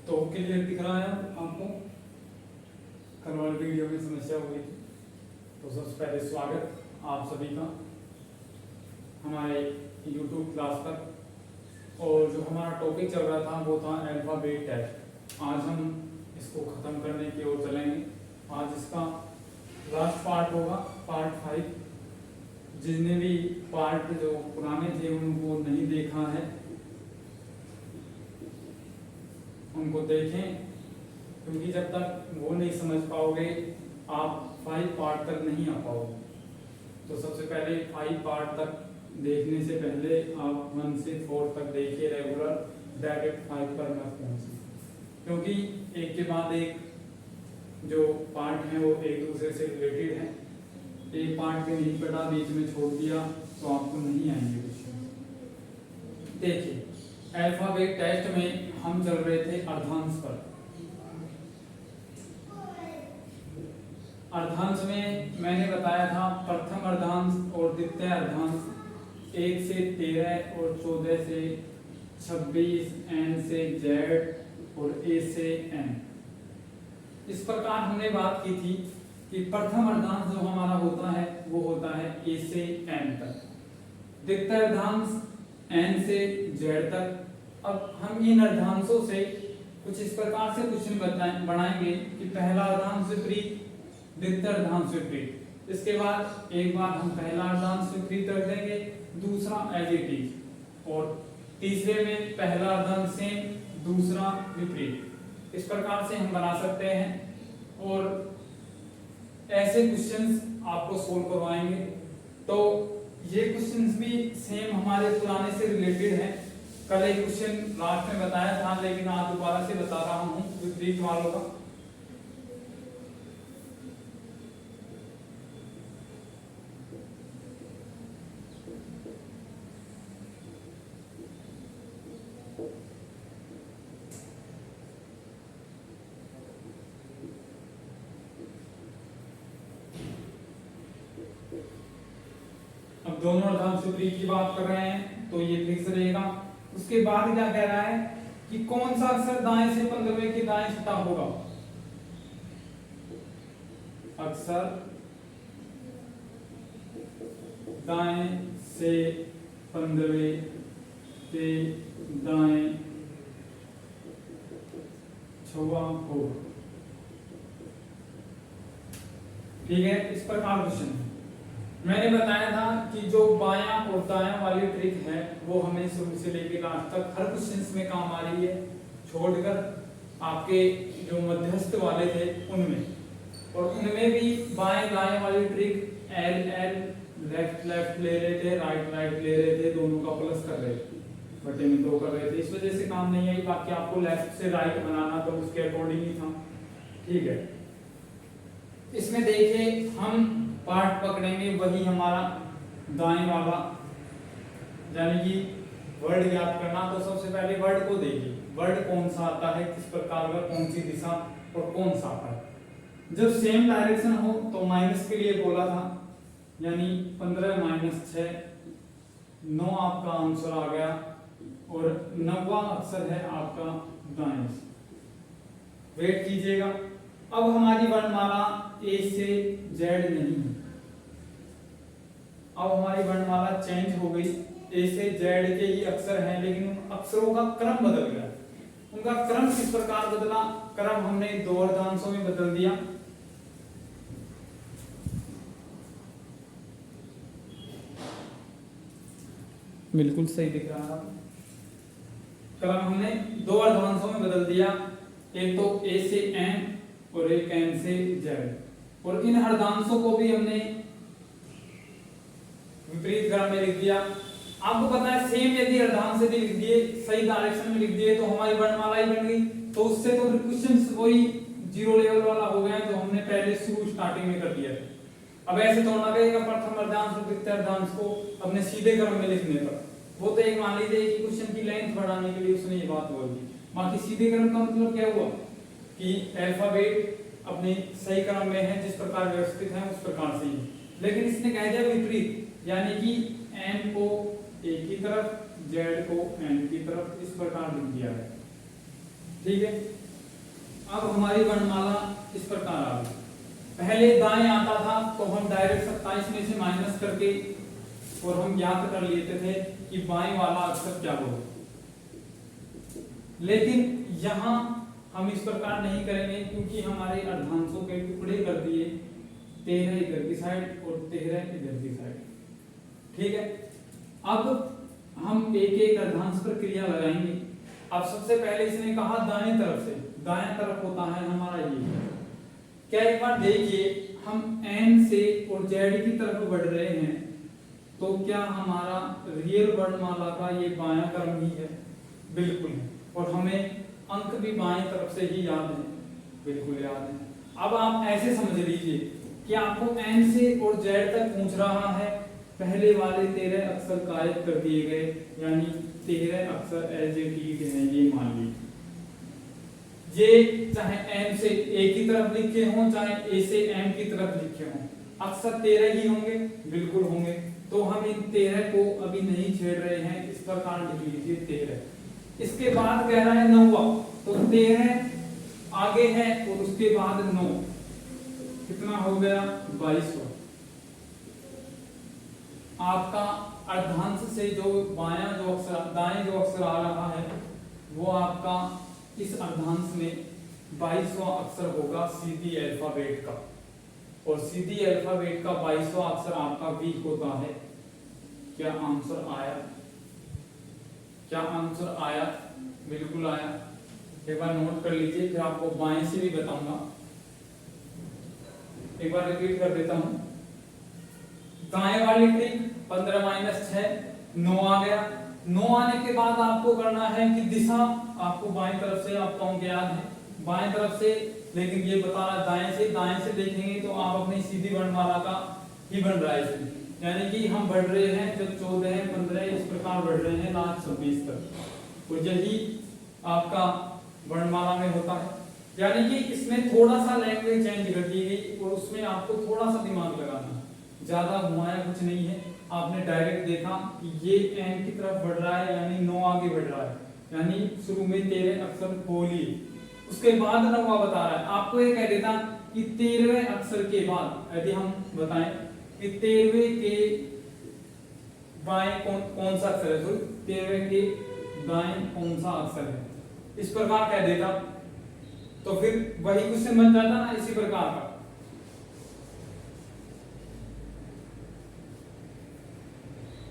तो क्लियर दिख रहा है आपको? कल वाली वीडियो में समस्या हुई थी। तो सबसे पहले स्वागत आप सभी का हमारे YouTube क्लास पर। और जो हमारा टॉपिक चल रहा था वो था अल्फाबेट टेस्ट। आज हम इसको ख़त्म करने की ओर चलेंगे। आज इसका लास्ट पार्ट होगा, पार्ट 5। जिसने भी पार्ट जो पुराने थे उनको नहीं देखा है उनको देखें, क्योंकि जब तक वो नहीं समझ पाओगे आप 5 पार्ट तक नहीं आ पाओगे। तो सबसे पहले 5 पार्ट तक देखने से पहले आप 1 से 4 तक देखिए रेगुलर, डायरेक्ट 5 पर मत पहुंचिए, क्योंकि एक के बाद एक जो पार्ट है वो एक दूसरे से रिलेटेड है। एक पार्ट भी नहीं पढ़ा, बीच में छोड़ दिया तो आपको नहीं आएंगे क्वेश्चन। देखिए अल्फाबेट टेस्ट में हम चल रहे थे अर्धांश पर। अर्धांश में मैंने बताया था प्रथम अर्धांश और द्वितीय अर्धांश 1 से 13 और 14 से 26, n से z और a से n। इस प्रकार हमने बात की थी कि प्रथम अर्धांश जो हमारा होता है वो होता है a से n तक, द्वितीय अर्धांश n से z तक। अब हम इन अर्धांशों से कुछ इस प्रकार से क्वेश्चन बनाएंगे कि पहला अर्धांश विपरीत, द्वितीय अर्धांश विपरीत। इसके बाद एक बार हम पहला अर्धांश विपरीत रख देंगे, दूसरा एज इट इज, और तीसरे में पहला अर्धांश सेम, दूसरा विपरीत। इस प्रकार से हम बना सकते हैं और ऐसे क्वेश्चंस आपको सोल्व करवाएंगे। तो ये क्वेश्चंस भी सेम हमारे पुराने से रिलेटेड हैं। कल एक क्वेश्चन लास्ट में बताया था, लेकिन आज दोबारा से बता रहा हूँ विपरीत वालों का। अब दोनों अर्धांश विपरीत की बात कर रहे हैं तो ये फिक्स रहेगा। उसके बाद क्या कह रहा है कि कौन सा अक्षर दाएं से 15वें के दाएं छठा होगा। अक्षर दाएं से 15वें के दाएं छठा होगा। ठीक है, इस प्रकार क्वेश्चन मैंने बताया था कि जो बायां और दायां वाली ट्रिक है वो हमें शुरू से लेकर लास्ट तक हर क्वेश्चन में काम आ रही है, छोड़कर आपके जो मध्यस्थ वाले थे उनमें। और उनमें भी बाएं दाएं वाली trick L L, left left ले रहे थे, राइट राइट ले रहे थे, दोनों का प्लस कर रहे थे, बटे में 2 कर रहे थे। इस वजह से काम नहीं आई। बाकी आपको लेफ्ट से राइट बनाना तो उसके अकॉर्डिंग ही था। ठीक है, इसमें देखिए हम पार्ट पकड़ेंगे वही हमारा दाएं वाला, यानी कि वर्ड याद करना। तो सबसे पहले वर्ड को देखिए, वर्ड कौन सा आता है, किस प्रकार का, कौन सी दिशा और कौन सा आता है। जब सेम डायरेक्शन हो तो माइनस के लिए बोला था, यानी 15 - 6, 9 आपका आंसर आ गया और 9वां अक्षर है आपका दाएं। वेट कीजिएगा। अब हमारी वर्णमाला ए से जेड नहीं है, अब हमारी वर्णमाला चेंज हो गई। ए से जेड के ही अक्षर हैं, लेकिन उन अक्षरों का क्रम बदल गया। उनका क्रम किस प्रकार बदला? क्रम हमने 2 अर्धांशों में बदल दिया। बिल्कुल सही दिख रहा है। क्रम हमने 2 अर्धांशों में बदल दिया, एक तो ए से एन और एक एन से जेड। और इन अर्धांशों को भी हमने विपरीत क्रम में लिख दिया। आपको पता है सेम यदि अर्धांश से भी लिख दिए, सही डायरेक्शन में लिख दिए तो हमारी वर्णमाला ही बन गई। तो उससे तो क्वेश्चन वही 0 लेवल वाला हो गया जो हमने पहले शुरू स्टार्टिंग में कर दिया था। अब ऐसे तोड़ना पड़ेगा प्रथम अर्धांश और द्वितीय अर्धांश को अपने सीधे क्रम में लिखने पर। वो तो एक मान लीजिए कि क्वेश्चन की लेंथ बढ़ाने के लिए उसने ये बात बोली। बाकी सीधे क्रम का मतलब क्या हुआ कि अल्फाबेट अपने सही क्रम में है, जिस प्रकार व्यवस्थित है उस प्रकार से ही। लेकिन इसने कह दिया विपरीत, यानी कि n को a की तरफ, z को n की तरफ, इस प्रकार लिख दिया है। ठीक है, अब हमारी वर्णमाला इस प्रकार आ गई। पहले दाएं आता था तो हम डायरेक्ट 27 में से माइनस करके और हम ज्ञात कर लेते थे कि बाएं वाला अक्षर क्या होगा, लेकिन यहां हम इस प्रकार नहीं करेंगे क्योंकि हमारे अर्धांशों के टुकड़े कर दिए, 13 इधर की साइड और 13 इधर की साइड। ठीक है, अब हम एक एक अर्धांश पर क्रिया लगाएंगे। अब सबसे पहले इसने कहा दाएं तरफ से, दाएं तरफ होता है हमारा ये। क्या एक बार देखिए, हम n से और z की तरफ बढ़ रहे हैं तो क्या हमारा रियल वर्णमाला का ये बायां क्रम ही है? बिल्कुल है, और हमें अंक भी बाएं तरफ से ही याद है, बिल्कुल याद है। अब आप ऐसे समझ लीजिए कि आपको n से और z तक पूछ रहा है, पहले वाले 13 अक्षर गायब कर दिए गए, यानी 13 अक्षर एज इट इज हैं, ये मान लीजिए। ये चाहे m से a की तरफ लिखे हों, चाहे a से m की तरफ लिखे हों, अक्षर 13 ही होंगे, बिल्कुल होंगे। तो हम इन 13 को अभी नहीं छेड़ रहे हैं, इस प्रकार लिख लीजिए 13। इसके बाद कह रहा है 9वां, तो 13 आगे है और उसके बाद 9, कितना हो गया? 22वां। आपका अर्धांश से जो बायां जो अक्षर, दाएं जो अक्षर आ रहा है वो आपका इस अर्धांश में 22वां अक्षर होगा सीधी अल्फाबेट का, और सीधी अल्फाबेट का 22वां अक्षर आपका वी होता है। क्या आंसर आया? क्या आंसर आया? बिल्कुल आया। एक बार नोट कर लीजिए, फिर आपको बाएं से भी बताऊंगा। एक बार रिपीट कर देता हूं। दाएं वाली ट्रिक 15 माइनस 6 9 आ गया। 9 आने के बाद आपको करना है कि दिशा आपको बाएं तरफ से, आपको अंक याद है बाएं तरफ से, लेकिन ये बता रहा दाएं से देखेंगे तो आप अपनी सीधी वर्णमाला का ही बन रहा है इसमें, यानी कि हम बढ़ रहे हैं, जब 14 15 इस प्रकार बढ़ रहे हैं लास्ट 26 तक, और यही आपका वर्णमाला में होता है। यानी कि इसमें थोड़ा सा लैंग्वेज चेंज कर दी गई और उसमें आपको थोड़ा सा दिमाग लगाना, ज्यादा घुमाया कुछ नहीं है। आपने डायरेक्ट देखा कि ये n की तरफ बढ़ रहा है, यानी 9 आगे बढ़ रहा है, यानी शुरू में 13 अक्षर बोलिए, उसके बाद 9वां बता रहा है। आपको ये कह देता कि 13वें अक्षर के बाद, यदि हम बताएं कि 13वें के बाएं कौन सा अक्षर है, 13वें के दाएं कौन सा अक्षर है, इस प्रकार कह देता, तो फिर वही क्वेश्चन बन जाता ना इसी प्रकार का।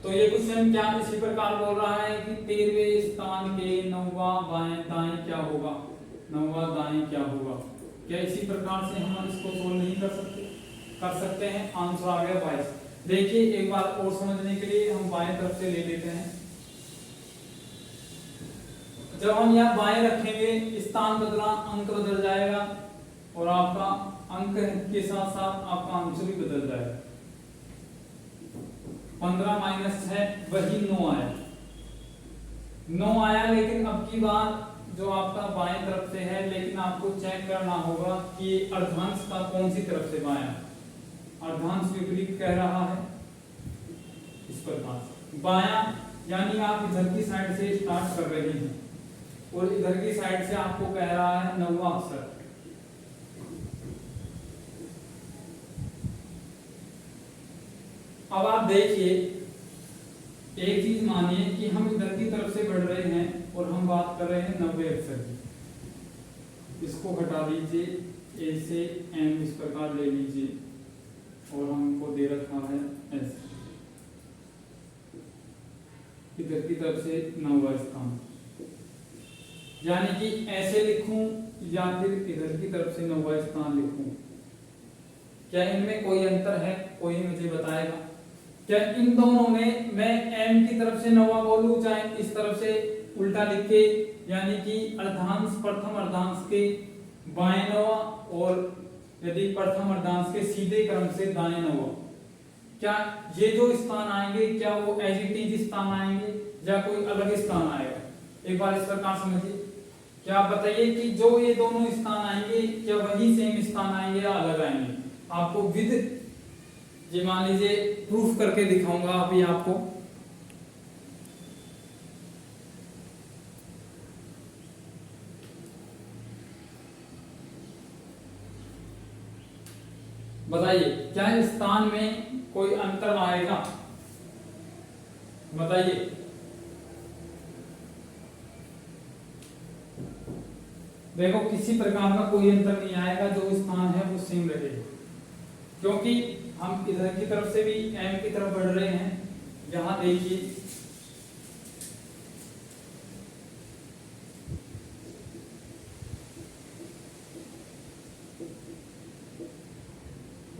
तो ये क्वेश्चन क्या इसी प्रकार बोल रहा है कि 13वें स्थान के 9वां बाएं दाएं क्या होगा, 9वां दाएं क्या होगा। क्या इसी प्रकार से हम इसको सोल्व नहीं कर सकते? कर सकते हैं। आंसर आ गया 22। देखिए एक बार और समझने के लिए हम बाएं तरफ से ले लेते हैं। जब हम यहाँ बाएं रखेंगे, स्थान बदला, अंक बदल जाएगा और आपका अंक के साथ साथ आपका आंसर भी बदल जाएगा। 15 माइनस 6 वही 9 आया, 9 आया, लेकिन अब की बार जो आपका बाएं तरफ से है, लेकिन आपको चेक करना होगा कि अर्धांश का कौन सी तरफ से बायां, अर्धांश विपरीत कह रहा है इस प्रकार बायां, यानी आप इधर की साइड से स्टार्ट कर रहे हैं और इधर की साइड से आपको कह रहा है 9वां अक्षर। अब आप देखिए, एक चीज मानिए कि हम इधर की तरफ से बढ़ रहे हैं और हम बात कर रहे हैं 90 अक्षर की। इसको हटा दीजिए, ए से एम इस प्रकार ले लीजिए और हमको दे रखा है एस, इधर की तरफ से 9वां स्थान, यानी कि ऐसे लिखूं या फिर इधर की तरफ से 9वां स्थान लिखूं। क्या इनमें कोई अंतर है? कोई मुझे बताएगा? क्या इन दोनों में मैं m की तरफ से 9वां बोलूं, चाहे इस तरफ से उल्टा लिख के, यानी कि अर्धांश प्रथम अर्धांश के बाएं 9वां और यदि प्रथम अर्धांश के सीधे क्रम से दाएं 9वां, क्या ये जो स्थान आएंगे क्या वो एज इट इज स्थान आएंगे या कोई अलग स्थान आएगा? एक बार इस प्रकार समझिए। क्या आप बताइए कि जो ये दोनों स्थान आएंगे क्या वही सेम स्थान आएंगे या अलग आएंगे? आपको विद ये मान लीजिए प्रूफ करके दिखाऊंगा अभी आपको। बताइए क्या इस स्थान में कोई अंतर आएगा? बताइए। देखो किसी प्रकार का कोई अंतर नहीं आएगा, जो स्थान है वो सेम रहेगा, क्योंकि हम इधर की तरफ से भी m की तरफ बढ़ रहे हैं। यहां देखिए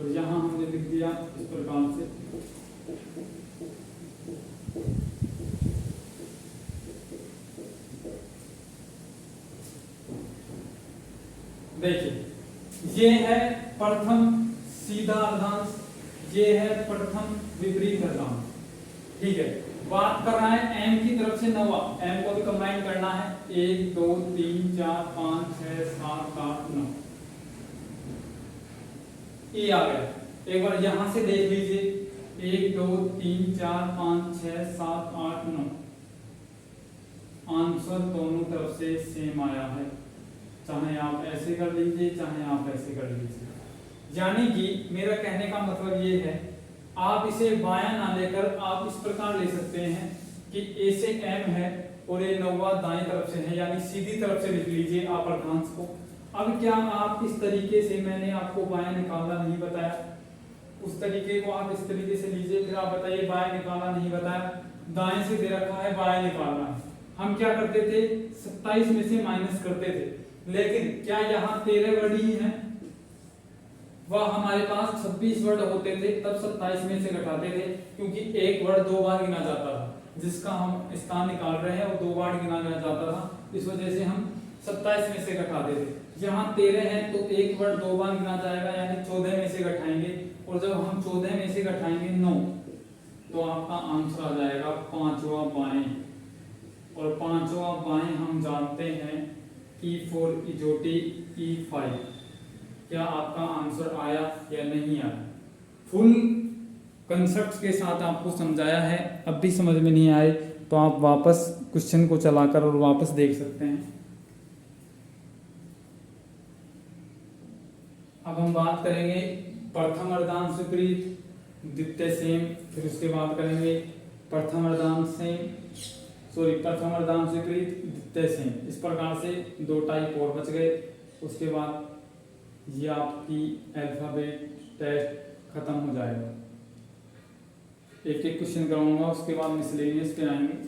और यहां हमने लिख दिया इस प्रकार से। देखिए ये है प्रथम सीधा अर्धांश, ये है प्रथम विपरीत अर्धांश। ठीक है, बात कर रहा है m की तरफ से नवा, m को भी कंबाइन करना है। 1 2 3 4 5 6 7 8 9 ये आ गया। एक बार यहां से देख लीजिए, 1 2 3 4 5 6 7 8 9 आंसर दोनों तरफ से सेम आया है, चाहे आप ऐसे कर लीजिए चाहे आप ऐसे कर लीजिए। यानी कि मेरा कहने का मतलब ये है, आप इसे बायां ना लेकर आप इस प्रकार ले सकते हैं कि ए से m है और ये नौवा दाएं तरफ से है, यानी सीधी तरफ से लिख लीजिए आप अर्धांश को। अब क्या आप इस तरीके से, मैंने आपको बायां निकालना नहीं बताया, उस तरीके को आप इस तरीके से लीजिए। फिर आप बताइए बायां निकालना नहीं बताया, दाएं से दे रखा है बायां निकालना है। हम क्या करते थे, 27 में से माइनस करते थे, लेकिन क्या यहाँ 13 वर्ड ही है? वह हमारे पास 26 वर्ड होते थे तब 27 में से घटाते थे, क्योंकि एक वर्ड 2 बार गिना जाता था, जिसका हम स्थान निकाल रहे हैं वो 2 बार गिना जाता था, इस वजह से हम 27 में से घटाते थे। यहाँ 13 है तो एक वर्ड 2 बार गिना जाएगा, यानी 14 में से घटाएंगे, और जब हम 14 में से घटाएंगे 9 तो आपका आंसर आ जाएगा पांचवा बाएं। और पांचवा बाएं हम जानते हैं E4 इजोटी E5। क्या आपका आंसर आया या नहीं आया? फुल कंसेप्ट के साथ आपको समझाया है, अब भी समझ में नहीं आए तो आप वापस क्वेश्चन को चलाकर और वापस देख सकते हैं। अब हम बात करेंगे प्रथम अर्धांश विपरीत, द्वितीय सेम, फिर उसके बाद करेंगे प्रथम अर्धांश सेम, प्रथम अर्धांश विपरीत, द्वितीय सेम। इस प्रकार से 2 टाइप और बच गए। उसके बाद ये आपकी अल्फाबेट टेस्ट खत्म हो जाएगा। एक एक क्वेश्चन कराऊंगा, उसके बाद मिसलेनियस पे आएंगे।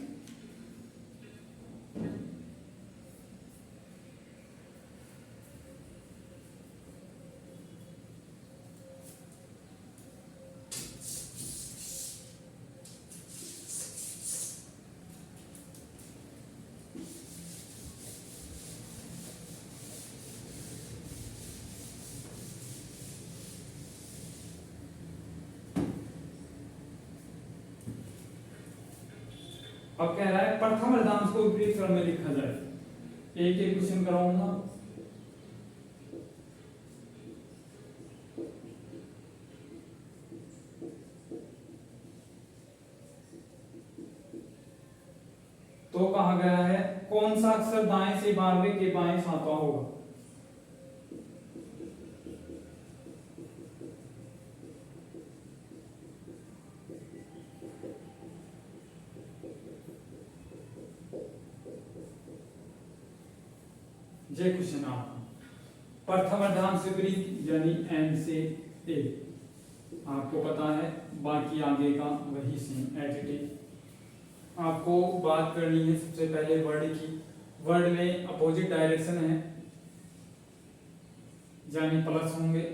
अब कह रहा है प्रथम अर्धांश को विपरीत क्रम में लिखा जाए। एक एक क्वेश्चन कराऊंगा। तो कहा गया है कौन सा अक्षर दाएं से 12वें के बाएं 7वां होगा? ये क्वेश्चन आपका प्रथम अर्धांश विपरीत यानी n से a आपको पता है, बाकी आगे का वही सेम एडिटिव। आपको बात करनी है सबसे पहले वर्ड की। वर्ड में अपोजिट डायरेक्शन है, यानी प्लस होंगे।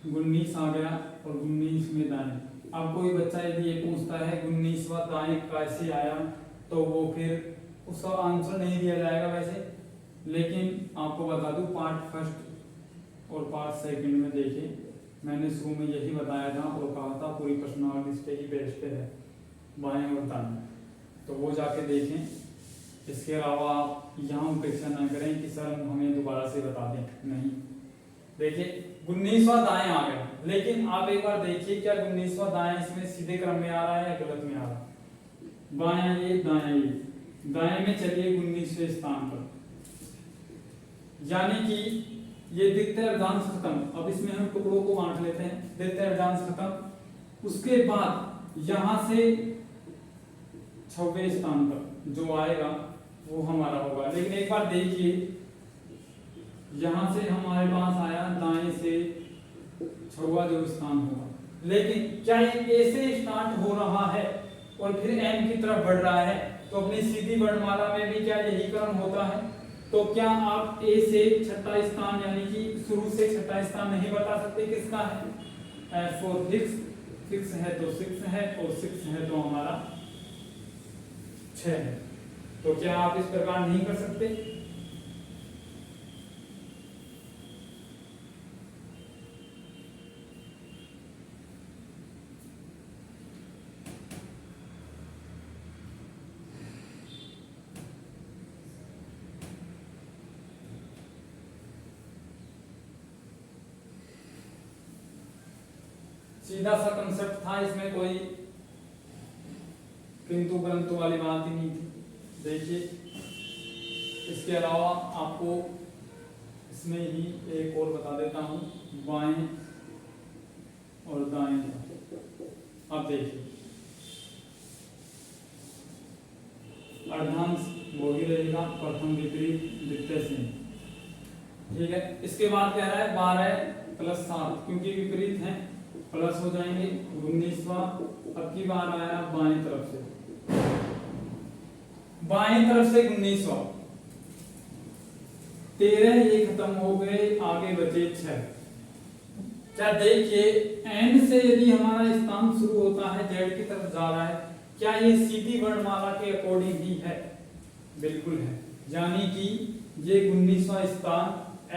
19 आ गया और 19 में दाएं। अब कोई बच्चा यदि ये पूछता है 19वां दाएं कैसे आया, तो वो फिर उसका आंसर नहीं दिया जाएगा वैसे, लेकिन आपको बता दूं पार्ट फर्स्ट और पार्ट सेकंड में देखिए, मैंने शुरू में यही बताया था और कहा था पूरी पर्सनालिटीज पे ही बेस्ड है बाएं और दाएं, तो वो जाके देखें। इसके अलावा यहाँ उपेक्षा ना करें कि सर हमें दोबारा से बता दें, नहीं। देखिए 19वां दाएं आ गया, लेकिन आप एक बार देखिए क्या 19वां दाएं इसमें सीधे क्रम में आ रहा है या गलत में आ रहा है? बायां ये दायां ये, दाएं में चलिए 19वें स्थान पर, यानी कि ये द्वितीय अर्धांश खत्म। अब इसमें हम टुकड़ों को बांट लेते हैं। द्वितीय अर्धांश खत्म, उसके बाद यहां से 6वें स्थान पर जो आएगा वो हमारा होगा। लेकिन एक बार देखिए, यहां से हमारे पास आया दाएं से 6वां जो स्थान होगा, लेकिन क्या ये ए से स्टार्ट हो रहा है और फिर एम की तरफ बढ़ रहा है, तो अपनी सीधी वर्णमाला में भी क्या यही क्रम होता है? तो क्या आप ए से छठा स्थान यानी कि शुरू से छठा स्थान नहीं बता सकते किसका है? फोर सिक्स है तो 6 है, और 6 है तो हमारा 6 है। तो क्या आप इस प्रकार नहीं कर सकते? सीधा सा कंसेप्ट था, इसमें कोई किंतु परंतु वाली बात ही नहीं थी। देखिए, इसके अलावा आपको इसमें ही एक और बता देता हूं, बाएं और दाएं। अब देखिए, अर्धांश वो ही रहेगा, प्रथम विपरीत द्वितीय से, ठीक है। इसके बाद कह रहा है 12 + 7, क्योंकि विपरीत है प्लस हो जाएंगे 19वां। अब की बार आया बाएं तरफ से, बाएं तरफ से 19वां, 13 ये खत्म हो गए, आगे बचे 6। क्या देखिए, एंड से यदि हमारा स्थान शुरू होता है, जेड की तरफ जा रहा है, क्या ये सीधी वर्णमाला के अकॉर्डिंग ही है? बिल्कुल है, यानी कि ये 19वां स्थान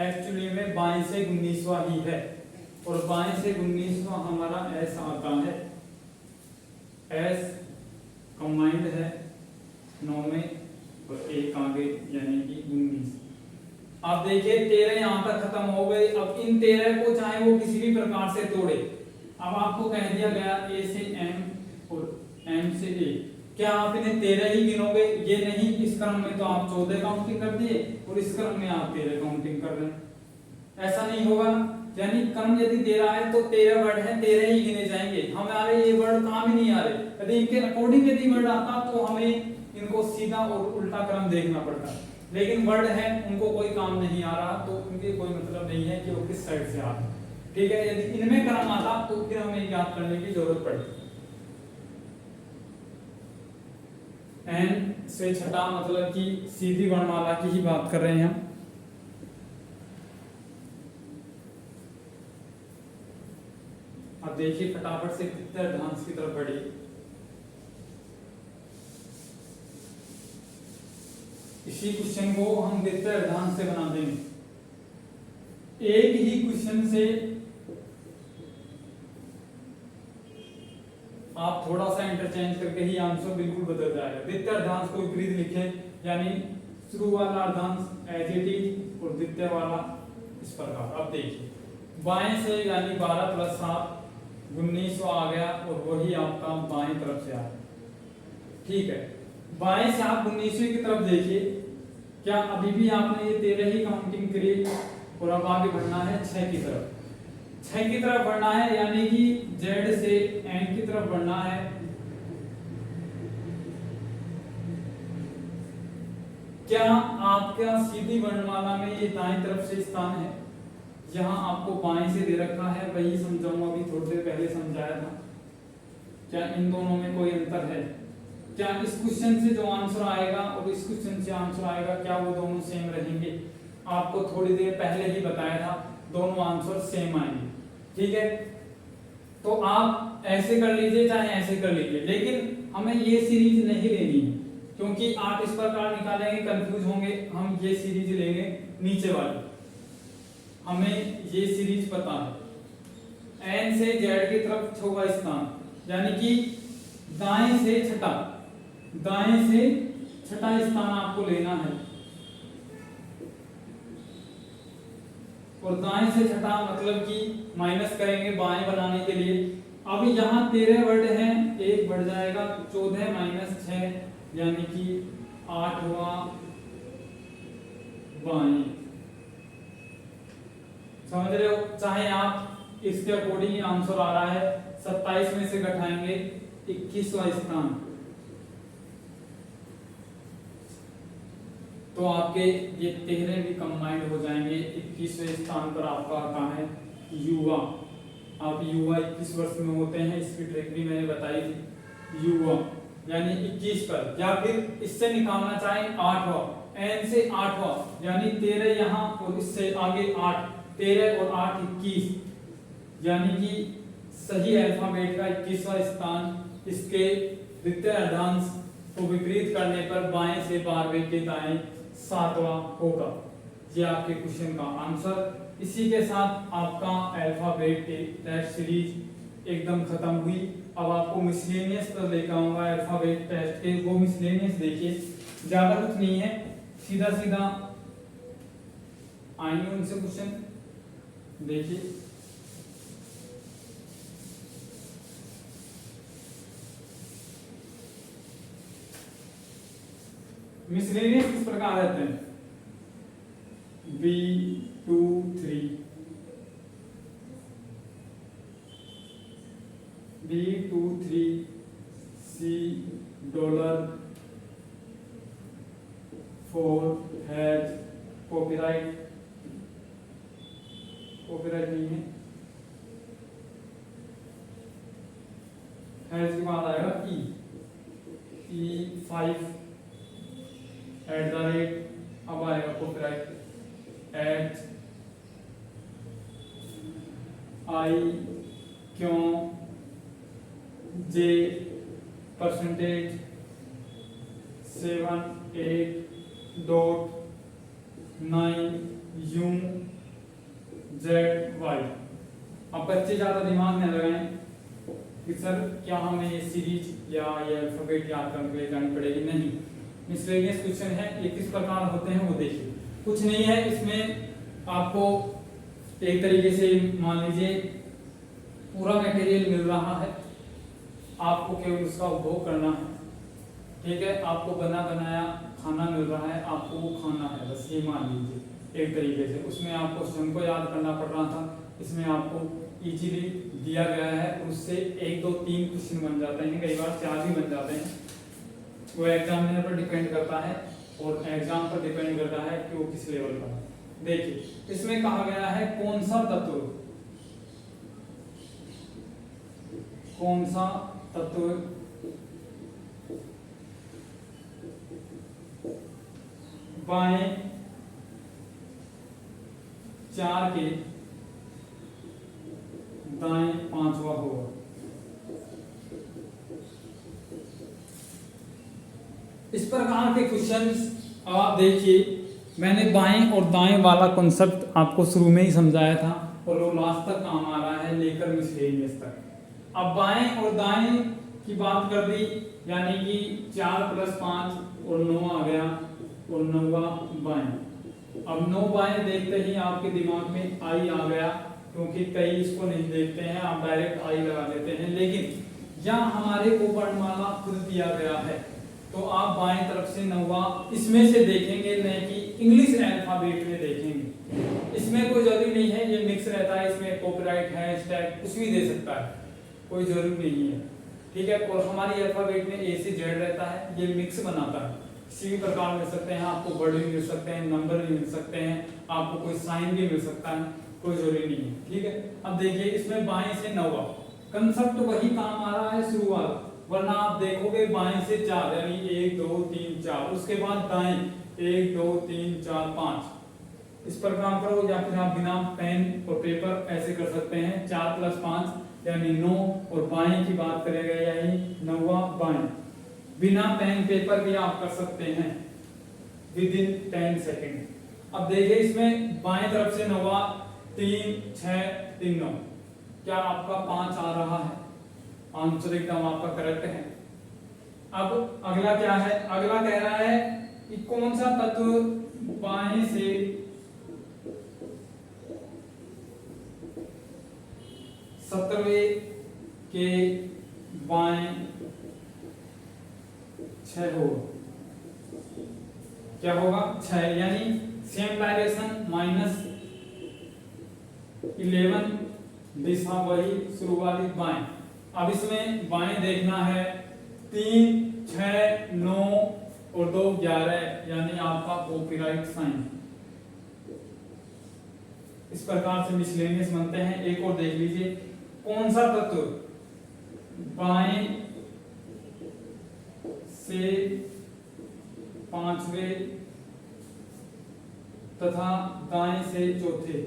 एक्चुअली में बाएं से 19वां ही है, और बाएं से 19वां हमारा एस आता है। एस कंबाइंड है 9 में, और एक आगे यानी कि 19। आप देखिए, 13 यहां पर खत्म हो गए। अब इन 13 को चाहे वो किसी भी प्रकार से तोड़े, अब आपको कह दिया गया ए से एम और एम से ए, क्या आप इन्हें 13 ही गिनोगे? ये नहीं, इस क्रम में तो आप 14 काउंटिंग कर दिए और इस क्रम में आप 13 काउंटिंग कर रहे हैं। ऐसा नहीं होगा, यानी क्रम यदि दे रहा है तो 13 वर्ड है, 13 ही गिने जाएंगे। हमारे ये वर्ड काम ही नहीं आ रहे। यदि इनके अकॉर्डिंग यदि वर्ड आता तो हमें इनको सीधा और उल्टा क्रम देखना पड़ता, लेकिन वर्ड है उनको कोई काम नहीं आ रहा, तो उनके कोई मतलब नहीं है कि वो किस साइड से आ रहे, ठीक है। यदि इनमें क्रम आता तो फिर हमें याद करने की जरूरत पड़ती। एन से छठा मतलब कि सीधी वर्णमाला की ही बात कर रहे हैं हम। अब देखिए, फटाफट से द्वितीय अर्धांश की तरफ बढ़िए। इसी क्वेश्चन को हम द्वितीय अर्धांश से बना देंगे। एक ही क्वेश्चन से आप थोड़ा सा इंटरचेंज करके ही आंसर बिल्कुल बदल जाएगा। द्वितीय अर्धांश को विपरीत लिखे, यानी शुरू वाला अर्धांश एज इट इज और द्वितीय वाला इस प्रकार। अब देखिए, बाएं से यानी 12 + 7 19वां आ गया, और वही आपका बाएं तरफ से आ गया, ठीक है। बाएं से आप 19वीं की तरफ देखिए, क्या अभी भी आपने ये 13 ही काउंटिंग करी, और अब आगे बढ़ना है 6 की तरफ। 6 की तरफ बढ़ना है, यानी कि जेड से एन की तरफ बढ़ना है। क्या आपका सीधी वर्णमाला में ये दाएं तरफ से स्थान है? यहाँ आपको बाएं से दे रखा है, वही समझाऊंगा, अभी थोड़ी देर पहले समझाया था। क्या इन दोनों में कोई अंतर है? क्या इस क्वेश्चन से जो आंसर आएगा और इस क्वेश्चन से आंसर आएगा, क्या वो दोनों सेम रहेंगे? आपको थोड़ी देर पहले ही बताया था, दोनों आंसर सेम आएंगे, ठीक है। तो आप ऐसे कर लीजिए चाहे ऐसे कर लीजिए, लेकिन हमें ये सीरीज नहीं लेनी है, क्योंकि आप इस प्रकार निकालेंगे कंफ्यूज होंगे। हम ये सीरीज लेंगे नीचे वाली, हमें ये सीरीज पता है। एन से जेड की तरफ 6वां स्थान, यानी कि दाएं से छठा, दाएं से छठा स्थान आपको लेना है, और दाएं से छठा मतलब कि माइनस करेंगे बाएं बनाने के लिए। अब यहाँ 13 वर्ड हैं, एक बढ़ जाएगा 14 - 6, यानी कि 8वां बाएं। समझ रहे हो? चाहे आप इसके अकॉर्डिंग आंसर आ रहा है 27 में से घटाएंगे 21वां स्थान, तो आपके ये 13 भी कंबाइंड हो जाएंगे। 21वें स्थान पर आपका कहाँ है? युवा। आप युवा 21 वर्ष में होते हैं, इसकी ट्रिक भी मैंने बताई थी। युवा यानी 21 पर, या फिर इससे निकालना चाहें 8वां, एन से 8वां यानी 13 यहाँ और इससे आगे 8, 13 और 8 21, यानी कि सही अल्फाबेट का 21वां स्थान इसके द्वितीय अर्धांश को विपरीत करने पर बाएं से 12वें के दाएं 7वां होगा। ये आपके क्वेश्चन का आंसर। इसी के साथ आपका अल्फाबेट के टेस्ट सीरीज एकदम खत्म हुई। अब आपको मिसलेनियस पर लेकर आऊंगा अल्फाबेट टेस्ट के, वो मिसलेनियस देखिए ज्यादा कुछ नहीं है, सीधा सीधा आएंगे उनसे क्वेश्चन। देखिए मिसलेनियस किस प्रकार रहते हैं? B23 C $4 हैज कॉपीराइट नहीं है, हैज के बाद आएगा E5 @ अब आएगा कॉपीराइट @I क्यों J % 7 8.9 U Z Y। अब बच्चे ज्यादा दिमाग न लगाएं कि सर क्या हमें ये सीरीज या ये अल्फाबेट याद करने के लिए जानी पड़ेगी, नहीं। मिसलेनियस क्वेश्चन है, ये किस प्रकार होते हैं वो देखिए। कुछ नहीं है इसमें, आपको एक तरीके से मान लीजिए पूरा मटेरियल मिल रहा है, आपको केवल उसका उपभोग करना है, ठीक है। आपको बना बनाया खाना मिल रहा है, आपको वो खाना है, बस ये मान लीजिए एक तरीके से। उसमें आपको स्वयं को याद करना पड़ रहा था, इसमें आपको इजीली दिया गया है, उससे 1 2 3 क्वेश्चन बन जाते हैं, कई बार 4 भी बन जाते हैं। वो एग्जामिनर पर डिपेंड करता है और एग्जाम पर डिपेंड करता है कि वो किस लेवल का है। देखिए इसमें कहा गया है कौन सा तत्व बाएं 4 के दाएं 5वां होगा। इस प्रकार के क्वेश्चंस आप देखिए, मैंने बाएं और दाएं वाला कॉन्सेप्ट आपको शुरू में ही समझाया था और वो लास्ट तक काम आ रहा है लेकर मिसलेनियस तक। अब बाएं और दाएं की बात कर दी, यानी कि 4 + 5 और 9 आ गया और 9वां बाएं। अब 9 बाएं देखते ही आपके दिमाग में आई आ गया, क्योंकि कई इसको नहीं देखते हैं, आप डायरेक्ट आई लगा देते हैं। लेकिन यहाँ हमारे को वर्णमाला खुद दिया गया है, तो आप बाएं तरफ से 9वां इसमें से देखेंगे, नहीं कि इंग्लिश अल्फाबेट में देखेंगे। इसमें कोई जरूरी नहीं है, ये मिक्स रहता है, इसमें कॉपीराइट हैशटैग कुछ भी दे सकता है, कोई जरूरी नहीं है, ठीक है। और हमारी अल्फाबेट में A से Z रहता है, ये मिक्स बनाता है, किसी भी प्रकार मिल सकते हैं, आपको वर्ड भी मिल सकते हैं, नंबर भी मिल सकते हैं, आपको कोई साइन भी मिल सकता है, कोई जरूरी नहीं है, ठीक है। अब देखिए इसमें बाएं से 9वां कंसेप्ट वही काम आ रहा है शुरुआत, वरना आप देखोगे बाएं से 4 यानी 1 2 3 4, उसके बाद दाएं 1 2 3 4 5, इस पर काम करो। या फिर आप बिना पेन और पेपर ऐसे कर सकते हैं, 4 + 5 यानी 9, और बाएं की बात करेंगे यानी 9वां बाएं। बिना पेन पेपर भी आप कर सकते हैं विदिन 10 सेकेंड। अब देखिए इसमें बाएं तरफ से 9वां 3 6 3 9, क्या आपका 5 आ रहा है? आंसर एकदम आपका करेक्ट है। अब अगला क्या है? अगला कह रहा है कि कौन सा तत्व बाएं से 17वें के बाएं 6 होगा। क्या होगा? 6, यानी सेम डायरेक्शन 11 दिशा वही शुरू वाली बाएं। अब इसमें बाएं देखना है 3, 6, 9 और 2, 11, यानी आपका कॉपीराइट साइन। इस प्रकार से मिसलेनियस बनते हैं। एक और देख लीजिए, कौन सा तत्व बाएं से 5वें तथा दाएं से चौथे,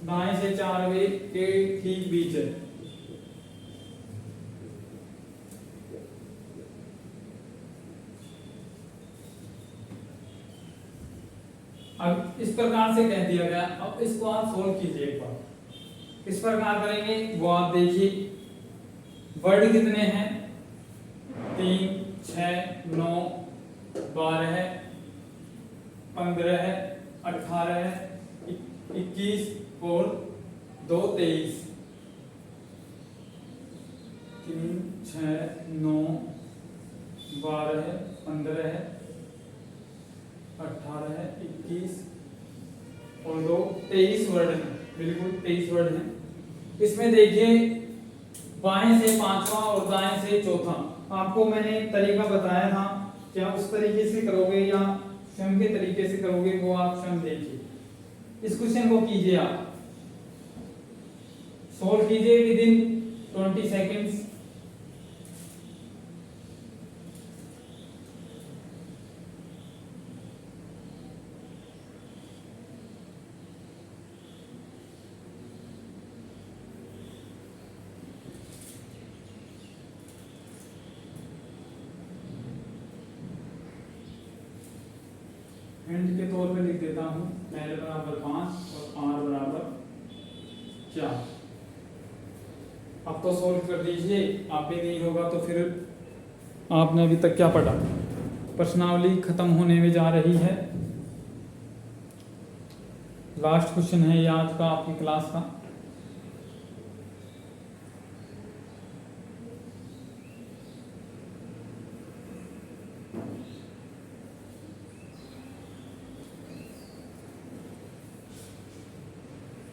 दाएं से 4वें के ठीक बीच है। अब इस प्रकार से कह दिया गया। अब इसको आप सोल्व कीजिए एक बार। इस प्रकार करेंगे वो आप देखिए, वर्ड कितने हैं 3, 6, 9, 12, 15, 18, 21 और 2, 23। 3, 6, 9, 12, 15, 18, 21 और 2, 23 वर्ड हैं। बिल्कुल 23 वर्ड हैं। इसमें देखिए बाएं से 5वां और दाएं से चौथा। आपको मैंने एक तरीका बताया था, क्या उस तरीके से करोगे या स्वयं के तरीके से करोगे वो आप स्वयं देखिए। इस क्वेश्चन को कीजिए, आप सोल्व कीजिए विदिन 20 सेकेंड्स। हिंट के तौर पे लिख देता हूं, L बराबर 5 और R बराबर 4। अब तो सोल्व कर दीजिए। आप भी नहीं होगा तो फिर आपने अभी तक क्या पढ़ा। प्रश्नावली खत्म होने में जा रही है। लास्ट क्वेश्चन है ये आज का आपकी क्लास का।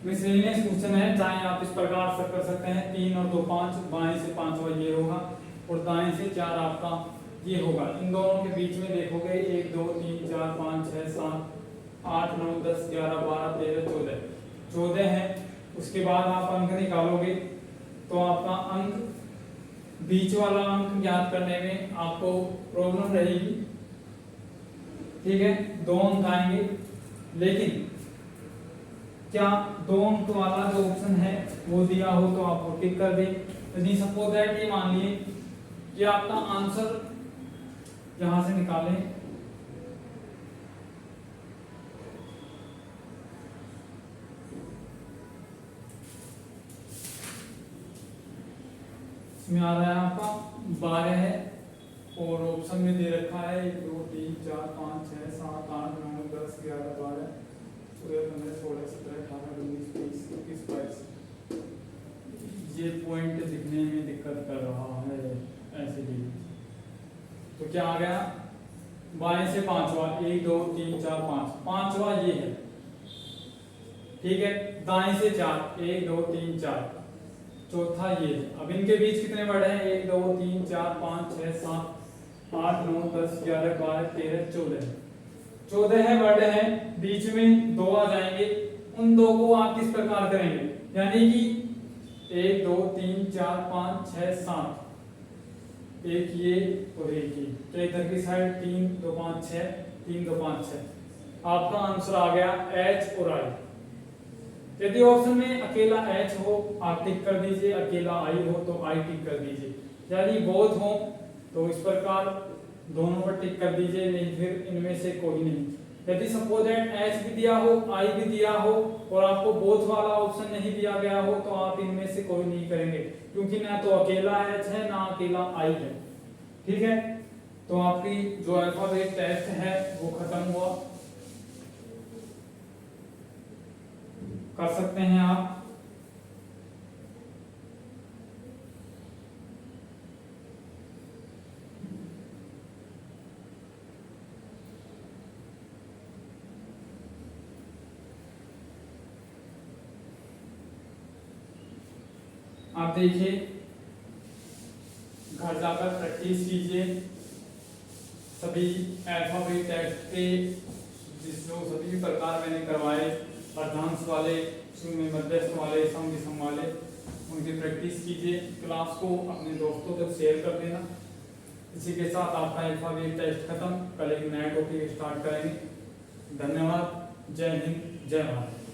मिसलेनियस क्वेश्चन है, चाहे आप इस प्रकार से कर सकते हैं 3 और 2, 5, बाएं से 5वां ये होगा और दाएं से 4 आपका ये होगा। इन दोनों के बीच में देखोगे 1, 2, 3, 4, 5, 6, 7, 8, 9, 10, 11, 12, 13, 14, 14 है। उसके बाद आप अंक निकालोगे तो आपका अंक, बीच वाला अंक ज्ञात करने में आपको प्रॉब्लम रहेगी। ठीक है, 2 अंक आएंगे, लेकिन क्या 2 अंक वाला जो ऑप्शन है वो दिया हो तो आप वो टिक कर दें। यदि सपोज दैट ये मान लिए कि आपका आंसर यहां से निकालें, इसमें आ रहा है आपका 12 है और ऑप्शन में दे रखा है 1, 2, 3, 4, 5, 6, 7, 8, 9, 10, 11, 12, 15, 16, 17, 18, 19, 20, 21, 22। ये पॉइंट दिखने में दिक्कत कर रहा है ऐसे भी। तो क्या आ गया, बाएं से 5वां 1, 2, 3, 4, 5, 5वां ये है। ठीक है, दाएं से 4 1, 2, 3, 4, चौथा ये है। अब इनके बीच कितने वर्ड हैं 1, 2, 3, 4, 5, 6, 7, 8, 9, 10, 11, 12, 13, 14, 14 है वर्ड है। बीच में 2 आ जाएंगे, उन 2 को आप किस प्रकार करेंगे, यानी कि 1, 2, 3, 4, 5, 6, 7, एक ये और एक ये, तो इधर की साइड 3, 2, 5, 6, 3, 2, 5, 6। आपका आंसर आ गया H और I। यदि ऑप्शन में अकेला H हो आप टिक कर दीजिए, अकेला I हो तो I टिक कर दीजिए, यदि बोथ हो तो इस प्रकार दोनों पर टिक कर दीजिए, नहीं फिर इनमें से कोई नहीं। यदि सपोज दैट H भी दिया हो I भी दिया हो और आपको बोथ वाला ऑप्शन नहीं दिया गया हो तो आप इनमें से कोई नहीं करेंगे, क्योंकि ना तो अकेला H है ना अकेला I है। ठीक है, तो आपकी जो अल्फाबेट टेस्ट है वो खत्म हुआ। कर सकते हैं आप। आप देखिए, घर जाकर प्रैक्टिस कीजिए सभी अल्फाबेट टेस्ट के, जो सभी प्रकार मैंने करवाए, अर्धांश वाले, शून्य मध्यस्थ वाले, सम विषम वाले, उनकी प्रैक्टिस कीजिए। क्लास को अपने दोस्तों तक शेयर कर देना। इसी के साथ आपका अल्फाबेट टेस्ट खत्म। कल एक नया टॉपिक स्टार्ट करेंगे। धन्यवाद। जय हिंद, जय भारत।